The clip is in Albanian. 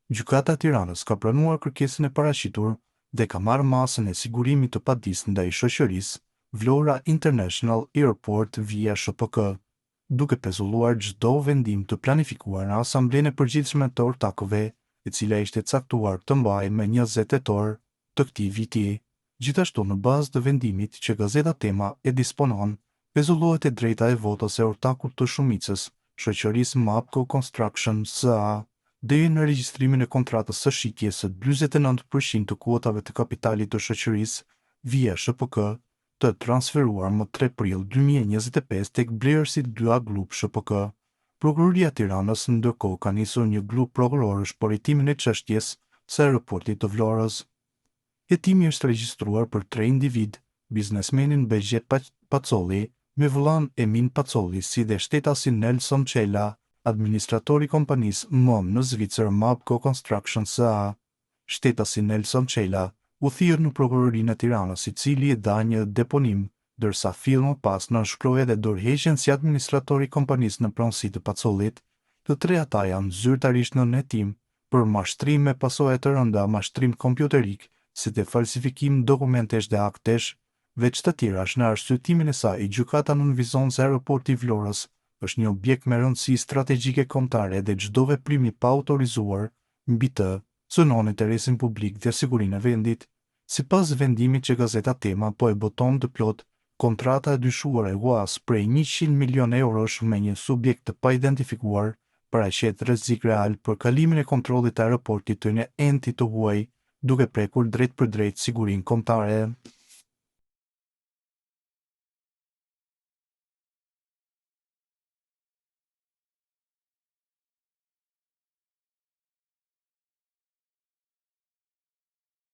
Gjykata e Tiranës ka pranuar kërkesën e paraqitur dhe ka marrë masën e sigurimit të padisë ndaj shoqërisë Vlora International Airport via SHPK, duke pezulluar çdo vendim të planifikuar në Asamblenë e Përgjithshme të Ortakëve, e cila ishte caktuar të mbajë më 20 tetor të këtij viti. Gjithashtu, në bazë të vendimit që Gazeta Tema e disponon, pezullohet e drejta e votës e ortakut të shumicës, shoqërisë Mapco Construction S.A., deri në regjistrimin e kontratës së shitjes së 49% të kuotave të kapitalit të shoqërisë via SHPK, të transferuar më 3 prill 2025 tek blerësi 2A Group SHPK. Prokuroria e Tiranës ndërkohë ka nisur një grup prokurorësh për hetimin e çështjes së aeroportit të Vlorës. Hetimi është regjistruar për 3 individ, biznesmenin Behgjet Pacolli, me vëllan Emin Pacolli, si dhe shtetasin Nelson Çela, administratori kompanisë MOM në Zvicër Mapco Construction S.A. Shtetasi Nelson Çela u thirr në prokurorinë e Tiranës, i cili e dha një deponim, ndërsa fill më pas nënshkroi edhe dorëheqjen si administrator i kompanisë në pronësi të Pacollit. Të tre ata janë zyrtarisht në hetim për mashtrim me pasoje të rënda, mashtrim kompjuterik, si dhe falsifikim dokumentesh dhe aktesh. Veç të tjerash, në arsyetimin e saj, gjykata nënvizon se aeroporti i Vlorës është një objekt me rëndësi strategjike kombëtare dhe çdo veprim i pa autorizuar mbi të synon interesin publik dhe sigurinë e vendit. Sipas vendimit që Gazeta Tema po e boton të plot, kontrata e dyshuar e UAS prej 100 milion eurosh me një subjekt të pa identifikuar paraqet rrezik real për kalimin e kontrollit të aeroportit të një enti të huaj, duke prekur drejt për drejt sigurinë kombëtare.